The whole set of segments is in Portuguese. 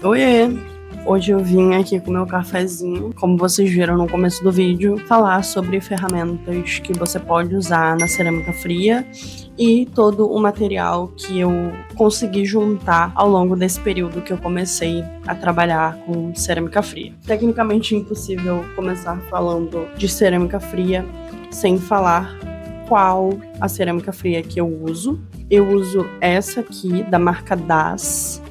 Oiê! Hoje eu vim aqui com meu cafezinho, como vocês viram no começo do vídeo, falar sobre ferramentas que você pode usar na cerâmica fria e todo o material que eu consegui juntar ao longo desse período que eu comecei a trabalhar com cerâmica fria. Tecnicamente é impossível começar falando de cerâmica fria sem falar qual a cerâmica fria que eu uso. Eu uso essa aqui da marca Das.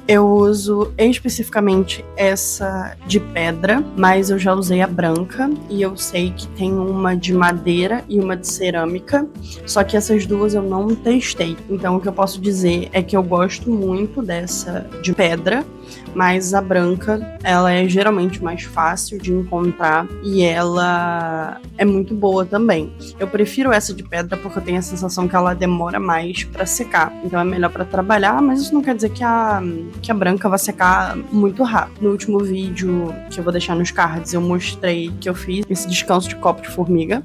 Eu uso especificamente essa de pedra, mas eu já usei a branca e eu sei que tem uma de madeira e uma de cerâmica, só que essas duas eu não testei. Então o que eu posso dizer é que eu gosto muito dessa de pedra, mas a branca, ela é geralmente mais fácil de encontrar e ela é muito boa também. Eu prefiro essa de pedra porque eu tenho a sensação que ela demora mais para secar, então é melhor para trabalhar, mas isso não quer dizer que a branca vai secar muito rápido. No último vídeo, que eu vou deixar nos cards, eu mostrei que eu fiz esse descanso de copo de formiga.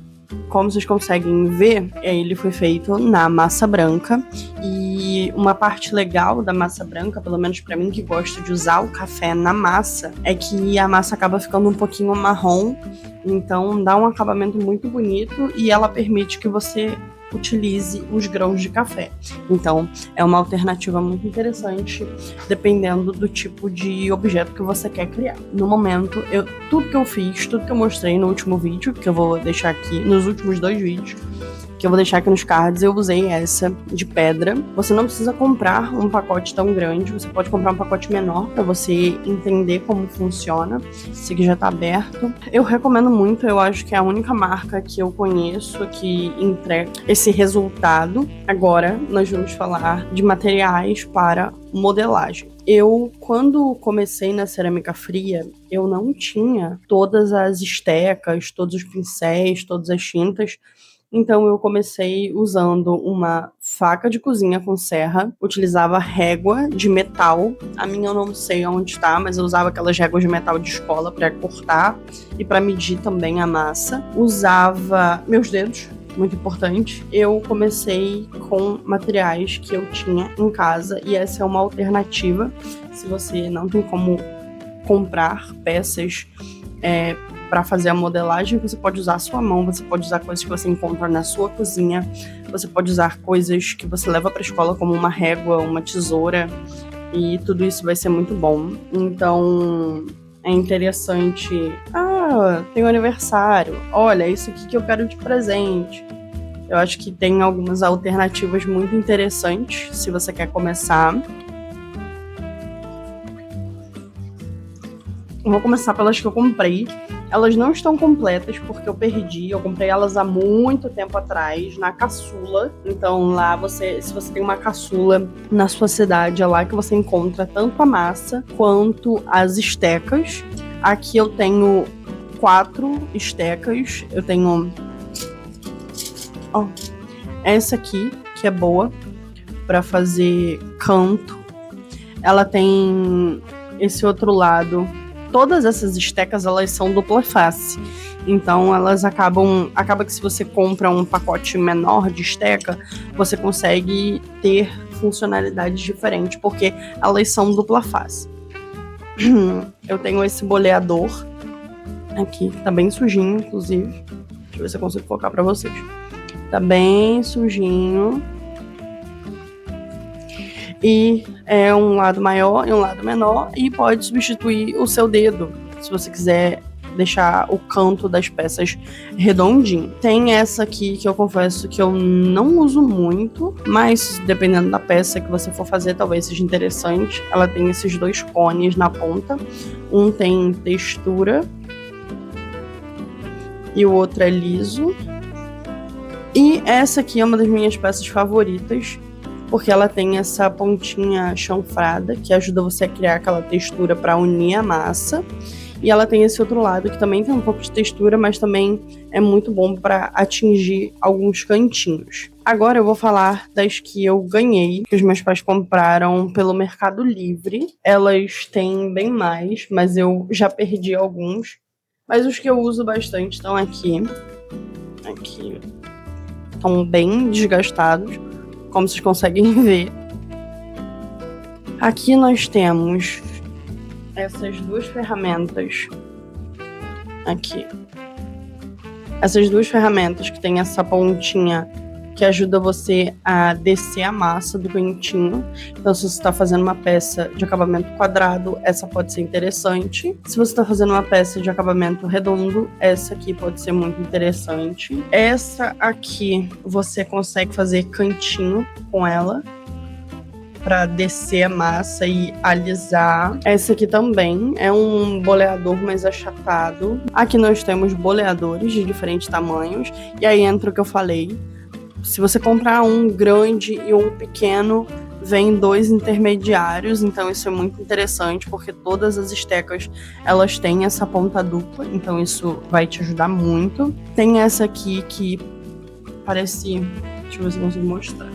Como vocês conseguem ver, ele foi feito na massa branca, e uma parte legal da massa branca, pelo menos pra mim que gosto de usar o café na massa, é que a massa acaba ficando um pouquinho marrom, então dá um acabamento muito bonito e ela permite que você utilize os grãos de café. Então é uma alternativa muito interessante dependendo do tipo de objeto que você quer criar. No momento, tudo que eu fiz, tudo que eu mostrei no último vídeo, que eu vou deixar aqui, nos últimos 2 vídeos, que eu vou deixar aqui nos cards, eu usei essa de pedra. Você não precisa comprar um pacote tão grande, você pode comprar um pacote menor para você entender como funciona. Esse aqui já tá aberto. Eu recomendo muito, eu acho que é a única marca que eu conheço que entrega esse resultado. Agora nós vamos falar de materiais para modelagem. Eu, quando comecei na cerâmica fria, eu não tinha todas as estecas, todos os pincéis, todas as tintas. Então eu comecei usando uma faca de cozinha com serra, utilizava régua de metal, a minha eu não sei onde está, mas eu usava aquelas réguas de metal de escola para cortar e para medir também a massa. Usava meus dedos, muito importante. Eu comecei com materiais que eu tinha em casa e essa é uma alternativa se você não tem como comprar peças para fazer a modelagem. Você pode usar a sua mão, você pode usar coisas que você encontra na sua cozinha, você pode usar coisas que você leva para a escola como uma régua, uma tesoura, e tudo isso vai ser muito bom. Então é interessante. Tem um aniversário, olha, isso aqui que eu quero de presente. Eu acho que tem algumas alternativas muito interessantes se você quer começar. Eu vou começar pelas que eu comprei. Elas não estão completas porque eu perdi. Eu comprei elas há muito tempo atrás, na caçula. Então lá se você tem uma caçula na sua cidade, é lá que você encontra tanto a massa quanto as estecas. Aqui eu tenho 4 estecas. Eu tenho essa aqui, que é boa para fazer canto. Ela tem esse outro lado. Todas essas estecas, elas são dupla face, então elas acaba que se você compra um pacote menor de esteca, você consegue ter funcionalidades diferentes, porque elas são dupla face. Eu tenho esse boleador aqui, tá bem sujinho, inclusive. Deixa eu ver se eu consigo colocar pra vocês. Tá bem sujinho. E é um lado maior e um lado menor, e pode substituir o seu dedo, se você quiser deixar o canto das peças redondinho. Tem essa aqui que eu confesso que eu não uso muito, mas dependendo da peça que você for fazer, talvez seja interessante. Ela tem esses 2 cones na ponta, um tem textura e o outro é liso. E essa aqui é uma das minhas peças favoritas, porque ela tem essa pontinha chanfrada que ajuda você a criar aquela textura para unir a massa. E ela tem esse outro lado que também tem um pouco de textura, mas também é muito bom para atingir alguns cantinhos. Agora eu vou falar das que eu ganhei, que os meus pais compraram pelo Mercado Livre. Elas têm bem mais, mas eu já perdi alguns. Mas os que eu uso bastante estão aqui. Aqui estão bem desgastados, como vocês conseguem ver. Aqui nós temos essas duas ferramentas aqui. Essas duas ferramentas que tem essa pontinha que ajuda você a descer a massa do cantinho. Então, se você está fazendo uma peça de acabamento quadrado, essa pode ser interessante. Se você está fazendo uma peça de acabamento redondo, essa aqui pode ser muito interessante. Essa aqui, você consegue fazer cantinho com ela para descer a massa e alisar. Essa aqui também é um boleador mais achatado. Aqui nós temos boleadores de diferentes tamanhos. E aí entra o que eu falei. Se você comprar um grande e um pequeno, vem 2 intermediários, então isso é muito interessante, porque todas as estecas, elas têm essa ponta dupla, então isso vai te ajudar muito. Tem essa aqui que parece... Deixa eu ver se eu consigo mostrar.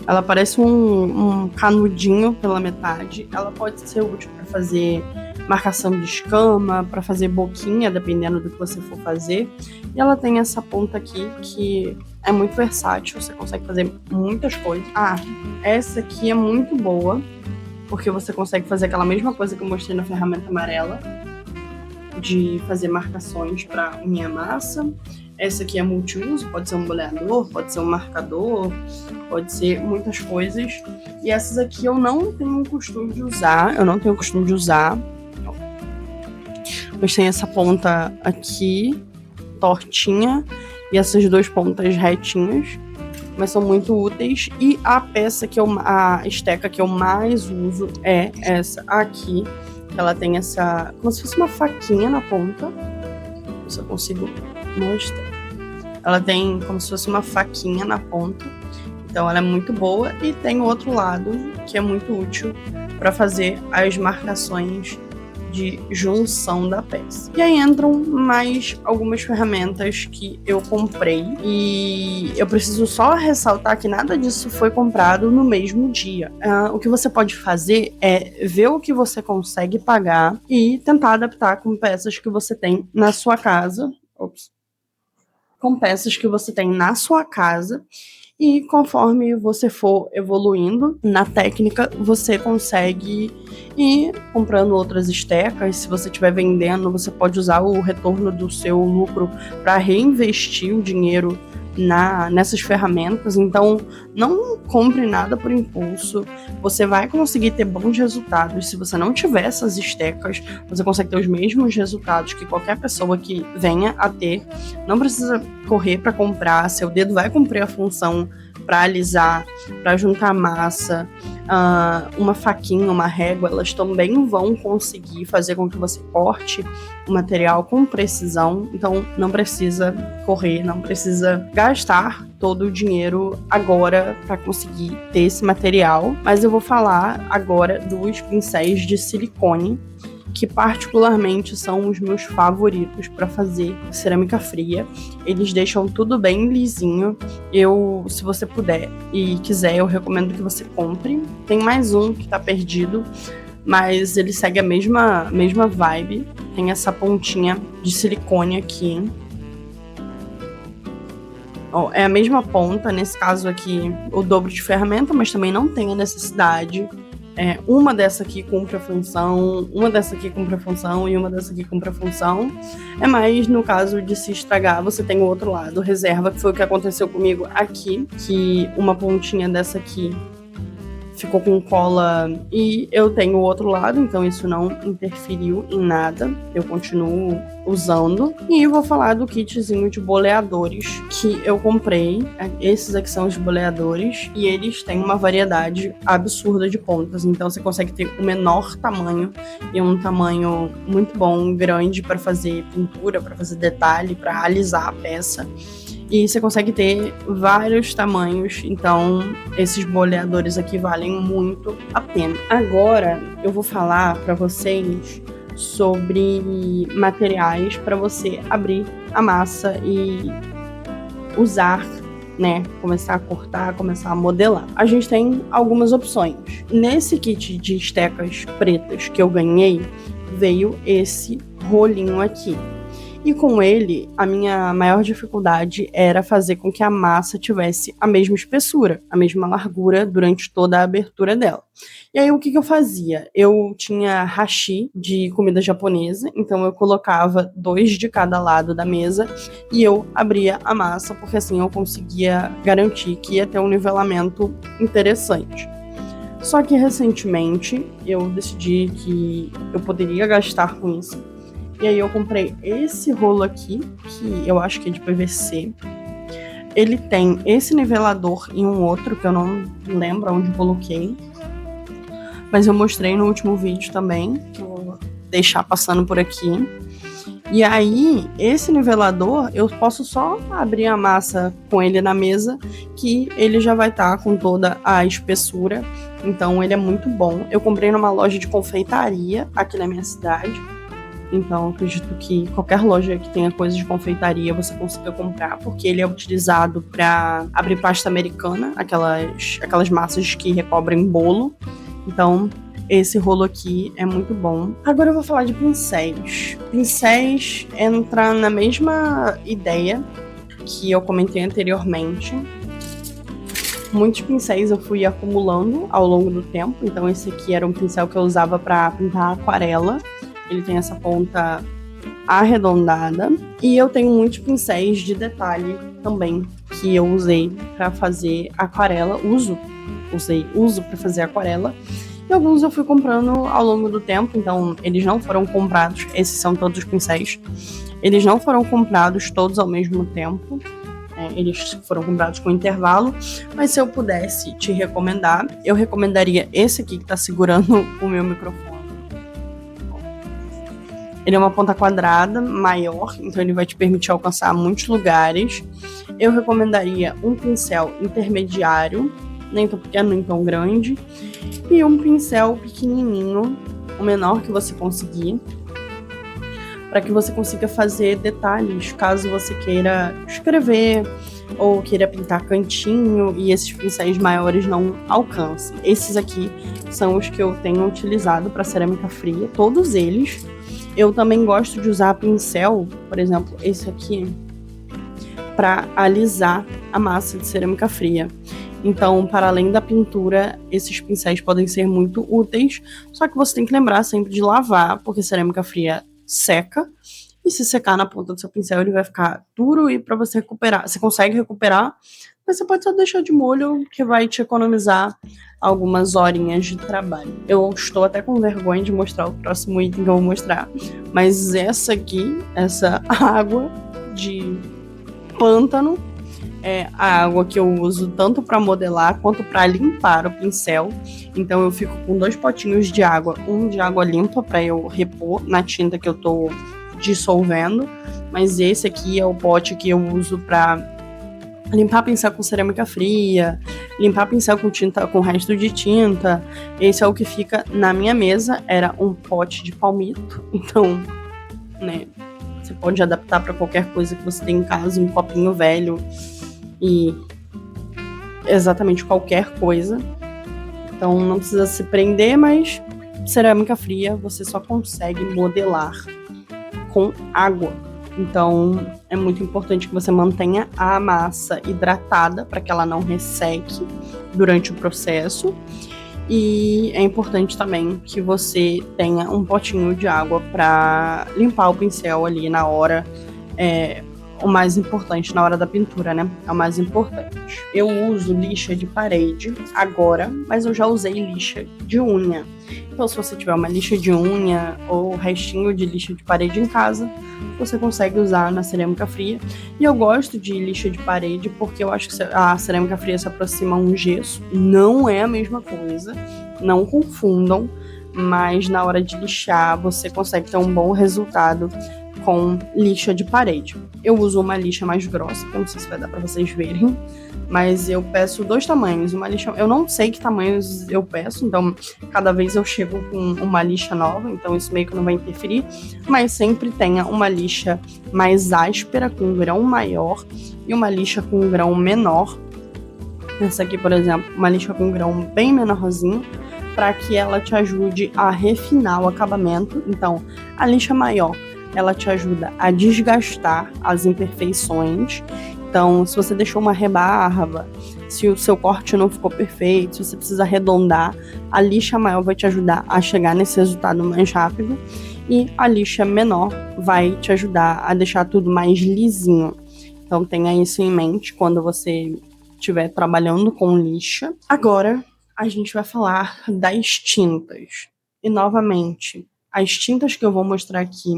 Ela parece um canudinho pela metade. Ela pode ser útil para fazer marcação de escama, para fazer boquinha, dependendo do que você for fazer. E ela tem essa ponta aqui que é muito versátil, você consegue fazer muitas coisas. Essa aqui é muito boa, porque você consegue fazer aquela mesma coisa que eu mostrei na ferramenta amarela, de fazer marcações para unir a massa. Essa aqui é multiuso, pode ser um boleador, pode ser um marcador, pode ser muitas coisas. E essas aqui eu não tenho costume de usar, Mas tem essa ponta aqui, tortinha, e essas 2 pontas retinhas, mas são muito úteis. E a peça a esteca que eu mais uso é essa aqui. Ela tem essa, como se fosse uma faquinha na ponta. Se eu consigo mostrar. Ela tem como se fosse uma faquinha na ponta. Então ela é muito boa. E tem o outro lado, que é muito útil para fazer as marcações de junção da peça. E aí entram mais algumas ferramentas que eu comprei. E eu preciso só ressaltar que nada disso foi comprado no mesmo dia. O que você pode fazer é ver o que você consegue pagar e tentar adaptar com peças que você tem na sua casa. Com peças que você tem na sua casa. E conforme você for evoluindo na técnica, você consegue ir comprando outras estecas. Se você estiver vendendo, você pode usar o retorno do seu lucro para reinvestir o dinheiro nessas ferramentas. Então, não compre nada por impulso. Você vai conseguir ter bons resultados. Se você não tiver essas estecas, você consegue ter os mesmos resultados que qualquer pessoa que venha a ter. Não precisa correr para comprar. Seu dedo vai cumprir a função para alisar, para juntar massa. Uma faquinha, uma régua, elas também vão conseguir fazer com que você corte o material com precisão. Então não precisa correr, não precisa gastar todo o dinheiro agora para conseguir ter esse material. Mas eu vou falar agora dos pincéis de silicone, que particularmente são os meus favoritos para fazer cerâmica fria. Eles deixam tudo bem lisinho. Se você puder e quiser, eu recomendo que você compre. Tem mais um que tá perdido, mas ele segue a mesma vibe. Tem essa pontinha de silicone aqui. É a mesma ponta, nesse caso aqui o dobro de ferramenta, mas também não tem a necessidade. Uma dessa aqui cumpre a função, uma dessa aqui cumpre a função e uma dessa aqui cumpre a função. É mais no caso de se estragar, você tem o outro lado, reserva, que foi o que aconteceu comigo aqui, que uma pontinha dessa aqui ficou com cola e eu tenho o outro lado, então isso não interferiu em nada, eu continuo usando. E vou falar do kitzinho de boleadores que eu comprei. Esses aqui são os boleadores e eles têm uma variedade absurda de pontas, então você consegue ter o menor tamanho e um tamanho muito bom, grande, para fazer pintura, para fazer detalhe, para alisar a peça. E você consegue ter vários tamanhos, então esses boleadores aqui valem muito a pena. Agora eu vou falar para vocês sobre materiais para você abrir a massa e usar, né? Começar a cortar, começar a modelar. A gente tem algumas opções. Nesse kit de estecas pretas que eu ganhei, veio esse rolinho aqui. E com ele, a minha maior dificuldade era fazer com que a massa tivesse a mesma espessura, a mesma largura durante toda a abertura dela. E aí, o que eu fazia? Eu tinha hashi de comida japonesa, então eu colocava 2 de cada lado da mesa e eu abria a massa, porque assim eu conseguia garantir que ia ter um nivelamento interessante. Só que recentemente eu decidi que eu poderia gastar com isso. E aí eu comprei esse rolo aqui, que eu acho que é de PVC. Ele tem esse nivelador e um outro, que eu não lembro onde eu coloquei. Mas eu mostrei no último vídeo também, que eu vou deixar passando por aqui. E aí, esse nivelador, eu posso só abrir a massa com ele na mesa, que ele já vai estar com toda a espessura. Então, ele é muito bom. Eu comprei numa loja de confeitaria aqui na minha cidade. Então, acredito que qualquer loja que tenha coisa de confeitaria você consiga comprar, porque ele é utilizado para abrir pasta americana, aquelas massas que recobrem bolo. Então, esse rolo aqui é muito bom. Agora eu vou falar de pincéis. Pincéis entra na mesma ideia que eu comentei anteriormente. Muitos pincéis eu fui acumulando ao longo do tempo. Então, esse aqui era um pincel que eu usava para pintar aquarela. Ele tem essa ponta arredondada. E eu tenho muitos pincéis de detalhe também, que eu usei para fazer aquarela. Uso para fazer aquarela. E alguns eu fui comprando ao longo do tempo, então eles não foram comprados. Esses são todos os pincéis. Eles não foram comprados todos ao mesmo tempo. Eles foram comprados com intervalo. Mas se eu pudesse te recomendar, eu recomendaria esse aqui que tá segurando o meu microfone. Ele é uma ponta quadrada, maior, então ele vai te permitir alcançar muitos lugares. Eu recomendaria um pincel intermediário, nem tão pequeno, nem tão grande, e um pincel pequenininho, o menor que você conseguir, para que você consiga fazer detalhes, caso você queira escrever ou queira pintar cantinho e esses pincéis maiores não alcancem. Esses aqui são os que eu tenho utilizado para cerâmica fria, todos eles. Eu também gosto de usar pincel, por exemplo, esse aqui, para alisar a massa de cerâmica fria. Então, para além da pintura, esses pincéis podem ser muito úteis, só que você tem que lembrar sempre de lavar, porque cerâmica fria seca, e se secar na ponta do seu pincel, ele vai ficar duro, e para você recuperar, você consegue recuperar, mas você pode só deixar de molho, que vai te economizar algumas horinhas de trabalho. Eu estou até com vergonha de mostrar o próximo item que eu vou mostrar, mas essa aqui, essa água de pântano, é a água que eu uso tanto para modelar quanto para limpar o pincel. Então eu fico com 2 potinhos de água, um de água limpa para eu repor na tinta que eu tô dissolvendo, mas esse aqui é o pote que eu uso para limpar pincel com cerâmica fria, limpar pincel com tinta, com resto de tinta. Esse é o que fica na minha mesa. Era um pote de palmito, então, né, você pode adaptar para qualquer coisa que você tem em casa, um copinho velho e exatamente qualquer coisa. Então não precisa se prender, mas cerâmica fria você só consegue modelar com água. Então é muito importante que você mantenha a massa hidratada para que ela não resseque durante o processo. E é importante também que você tenha um potinho de água para limpar o pincel ali na hora. O mais importante, na hora da pintura, né? É o mais importante. Eu uso lixa de parede agora, mas eu já usei lixa de unha. Então, se você tiver uma lixa de unha ou restinho de lixa de parede em casa, você consegue usar na cerâmica fria. E eu gosto de lixa de parede porque eu acho que a cerâmica fria se aproxima a um gesso. Não é a mesma coisa, não confundam, mas na hora de lixar você consegue ter um bom resultado com lixa de parede. Eu uso uma lixa mais grossa, que eu não sei se vai dar pra vocês verem, mas eu peço 2 tamanhos. Uma lixa, eu não sei que tamanhos eu peço, então cada vez eu chego com uma lixa nova, então isso meio que não vai interferir, mas sempre tenha uma lixa mais áspera, com um grão maior, e uma lixa com um grão menor. Essa aqui, por exemplo, uma lixa com um grão bem menorzinho, para que ela te ajude a refinar o acabamento. Então, a lixa maior ela te ajuda a desgastar as imperfeições. Então, se você deixou uma rebarba, se o seu corte não ficou perfeito, se você precisa arredondar, a lixa maior vai te ajudar a chegar nesse resultado mais rápido e a lixa menor vai te ajudar a deixar tudo mais lisinho. Então, tenha isso em mente quando você estiver trabalhando com lixa. Agora, a gente vai falar das tintas. E, novamente, as tintas que eu vou mostrar aqui,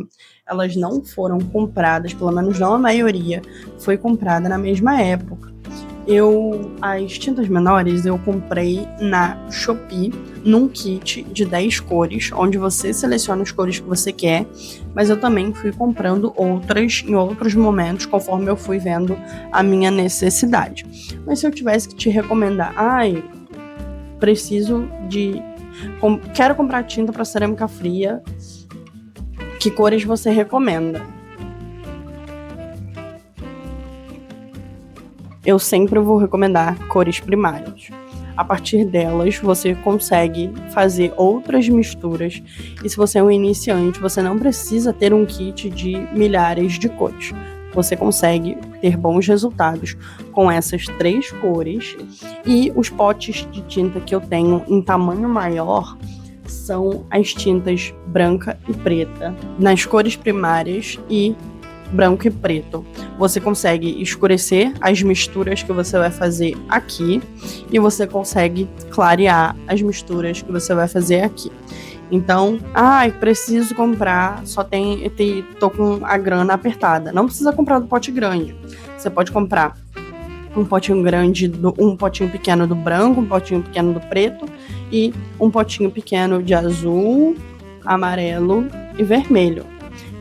elas não foram compradas, pelo menos não a maioria, foi comprada na mesma época. As tintas menores eu comprei na Shopee, num kit de 10 cores, onde você seleciona as cores que você quer, mas eu também fui comprando outras em outros momentos, conforme eu fui vendo a minha necessidade. Mas se eu tivesse que te recomendar, quero comprar tinta para cerâmica fria, que cores você recomenda? Eu sempre vou recomendar cores primárias. A partir delas, você consegue fazer outras misturas. E se você é um iniciante, você não precisa ter um kit de milhares de cores. Você consegue ter bons resultados com essas 3 cores. E os potes de tinta que eu tenho em tamanho maior são as tintas branca e preta, nas cores primárias e branco e preto. Você consegue escurecer as misturas que você vai fazer aqui e você consegue clarear as misturas que você vai fazer aqui. Então, preciso comprar, tô com a grana apertada. Não precisa comprar do pote grande. Você pode comprar um potinho um potinho pequeno do branco, um potinho pequeno do preto e um potinho pequeno de azul, amarelo e vermelho.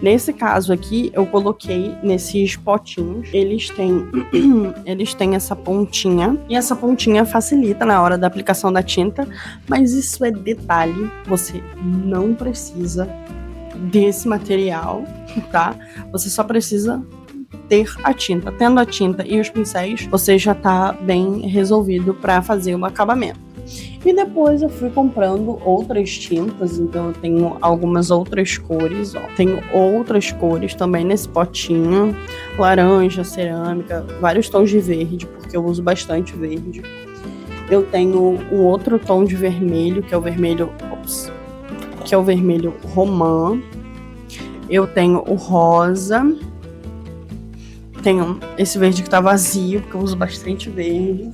Nesse caso aqui, eu coloquei nesses potinhos, eles têm essa pontinha, e essa pontinha facilita na hora da aplicação da tinta, mas isso é detalhe, você não precisa desse material, tá? Você só precisa ter a tinta. Tendo a tinta e os pincéis, você já tá bem resolvido para fazer o acabamento. E depois eu fui comprando outras tintas, então eu tenho algumas outras cores, Tenho outras cores também nesse potinho, laranja, cerâmica, vários tons de verde, porque eu uso bastante verde. Eu tenho um outro tom de vermelho, que é o vermelho romã. Eu tenho o rosa. Tenho esse verde que tá vazio, porque eu uso bastante verde.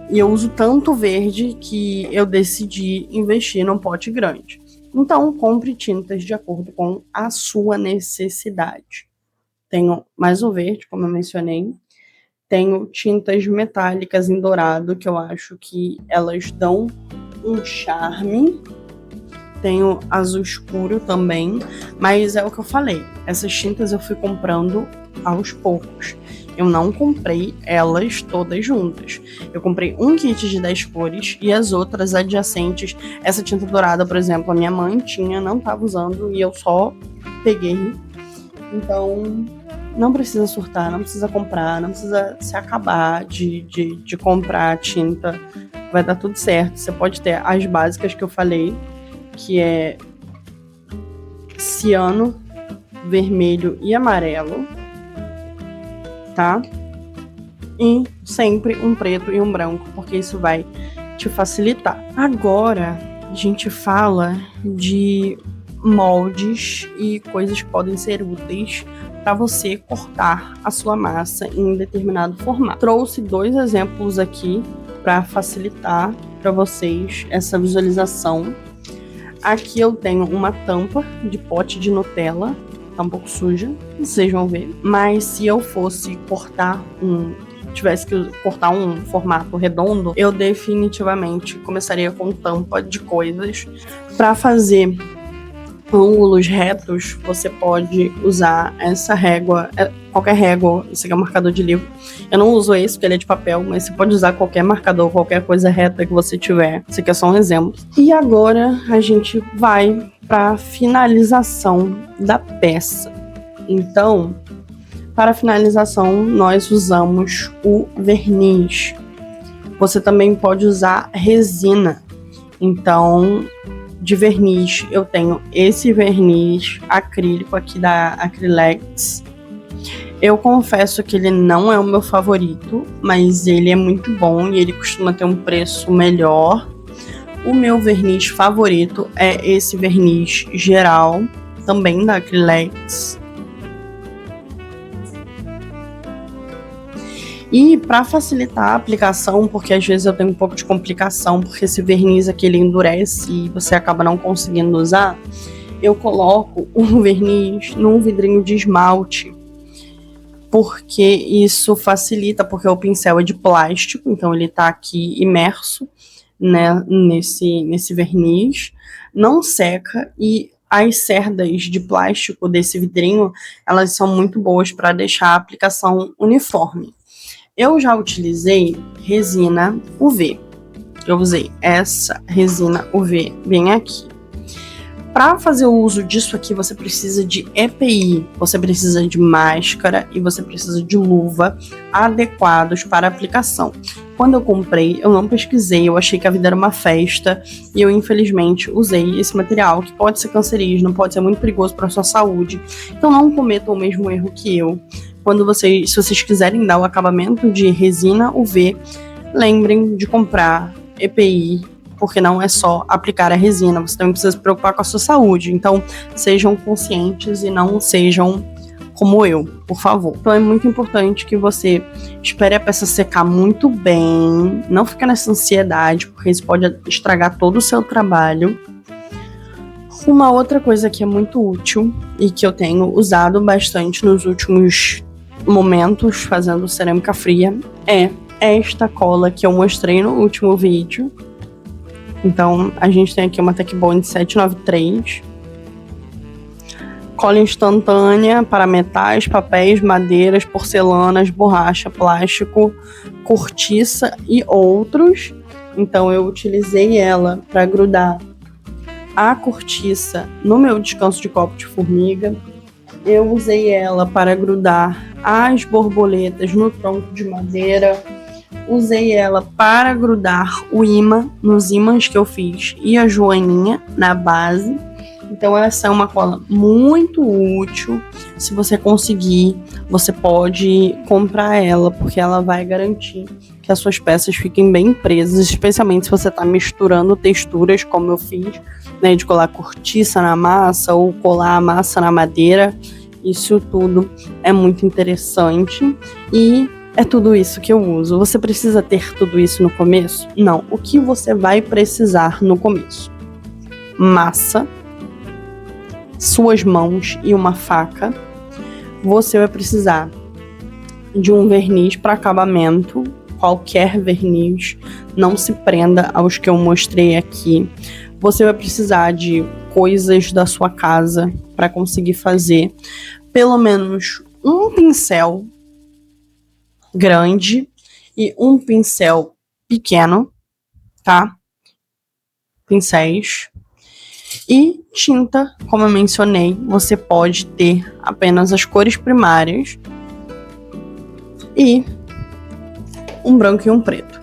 E eu uso tanto verde que eu decidi investir num pote grande. Então, compre tintas de acordo com a sua necessidade. Tenho mais o verde, como eu mencionei. Tenho tintas metálicas em dourado, que eu acho que elas dão um charme. Tenho azul escuro também, mas é o que eu falei. Essas tintas eu fui comprando aos poucos. Eu não comprei elas todas juntas. Eu comprei um kit de 10 cores e as outras adjacentes. Essa tinta dourada, por exemplo, a minha mãe tinha, não estava usando e eu só peguei. Então, não precisa surtar, não precisa comprar, não precisa se acabar de comprar tinta. Vai dar tudo certo. Você pode ter as básicas que eu falei, que é ciano, vermelho e amarelo, tá? E sempre um preto e um branco, porque isso vai te facilitar. Agora a gente fala de moldes e coisas que podem ser úteis para você cortar a sua massa em um determinado formato. Trouxe 2 exemplos aqui para facilitar para vocês essa visualização. Aqui eu tenho uma tampa de pote de Nutella, tá um pouco suja, vocês vão ver. Mas se eu fosse tivesse que cortar um formato redondo, eu definitivamente começaria com tampa de coisas. Para fazer ângulos retos, você pode usar essa régua, qualquer régua, esse aqui é um marcador de livro. Eu não uso esse porque ele é de papel, mas você pode usar qualquer marcador, qualquer coisa reta que você tiver. Esse aqui é só um exemplo. E agora a gente vai para a finalização da peça. Então, para a finalização, nós usamos o verniz. Você também pode usar resina. Então, de verniz, eu tenho esse verniz acrílico aqui da Acrylex. Eu confesso que ele não é o meu favorito, mas ele é muito bom e ele costuma ter um preço melhor. O meu verniz favorito é esse verniz geral, também da Acrylex. E para facilitar a aplicação, porque às vezes eu tenho um pouco de complicação, porque esse verniz aqui ele endurece e você acaba não conseguindo usar, eu coloco o verniz num vidrinho de esmalte, porque isso facilita, porque o pincel é de plástico, então ele está aqui imerso, né, nesse verniz, não seca e as cerdas de plástico desse vidrinho, elas são muito boas para deixar a aplicação uniforme. Eu já utilizei resina UV. Eu usei essa resina UV bem aqui. Para fazer o uso disso aqui, você precisa de EPI, você precisa de máscara e você precisa de luva adequados para aplicação. Quando eu comprei, eu não pesquisei, eu achei que a vida era uma festa e eu infelizmente usei esse material que pode ser cancerígeno, pode ser muito perigoso para a sua saúde. Então não cometam o mesmo erro que eu. Se vocês quiserem dar o acabamento de resina UV, lembrem de comprar EPI, porque não é só aplicar a resina, você também precisa se preocupar com a sua saúde. Então, sejam conscientes e não sejam como eu, por favor. Então, é muito importante que você espere a peça secar muito bem, não fique nessa ansiedade, porque isso pode estragar todo o seu trabalho. Uma outra coisa que é muito útil e que eu tenho usado bastante nos últimos momentos fazendo cerâmica fria é esta cola que eu mostrei no último vídeo. Então, a gente tem aqui uma Tech Bond 793. Cola instantânea para metais, papéis, madeiras, porcelanas, borracha, plástico, cortiça e outros. Então, eu utilizei ela para grudar a cortiça no meu descanso de copo de formiga. Eu usei ela para grudar as borboletas no tronco de madeira. Usei ela para grudar o imã nos ímãs que eu fiz e a joaninha na base. Então essa é uma cola muito útil. Se você conseguir, você pode comprar ela, porque ela vai garantir que as suas peças fiquem bem presas, especialmente se você está misturando texturas, como eu fiz, né, de colar cortiça na massa ou colar a massa na madeira. Isso tudo é muito interessante e é tudo isso que eu uso. Você precisa ter tudo isso no começo? Não. O que você vai precisar no começo? Massa, suas mãos e uma faca. Você vai precisar de um verniz para acabamento, qualquer verniz, não se prenda aos que eu mostrei aqui. Você vai precisar de coisas da sua casa para conseguir fazer pelo menos um pincel grande e um pincel pequeno, tá? Pincéis. E tinta, como eu mencionei, você pode ter apenas as cores primárias e um branco e um preto.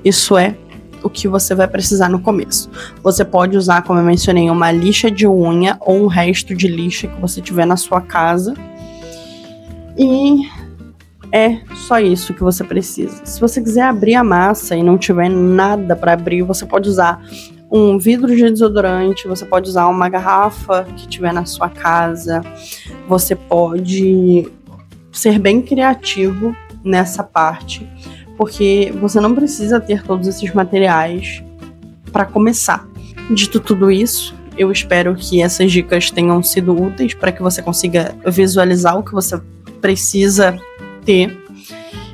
Isso é o que você vai precisar no começo. Você pode usar, como eu mencionei, uma lixa de unha ou um resto de lixa que você tiver na sua casa. E é só isso que você precisa. Se você quiser abrir a massa e não tiver nada para abrir, você pode usar um vidro de desodorante, você pode usar uma garrafa que tiver na sua casa. Você pode ser bem criativo nessa parte, porque você não precisa ter todos esses materiais para começar. Dito tudo isso, eu espero que essas dicas tenham sido úteis para que você consiga visualizar o que você precisa ter.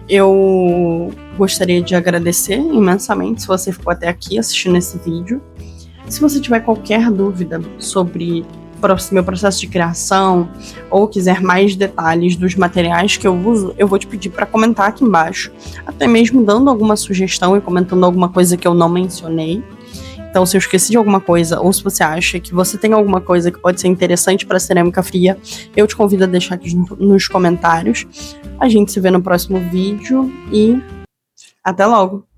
Eu gostaria de agradecer imensamente se você ficou até aqui assistindo esse vídeo. Se você tiver qualquer dúvida sobre meu processo de criação ou quiser mais detalhes dos materiais que eu uso, eu vou te pedir para comentar aqui embaixo, até mesmo dando alguma sugestão e comentando alguma coisa que eu não mencionei. Então, se eu esqueci de alguma coisa ou se você acha que você tem alguma coisa que pode ser interessante para cerâmica fria, eu te convido a deixar aqui nos comentários. A gente se vê no próximo vídeo e até logo!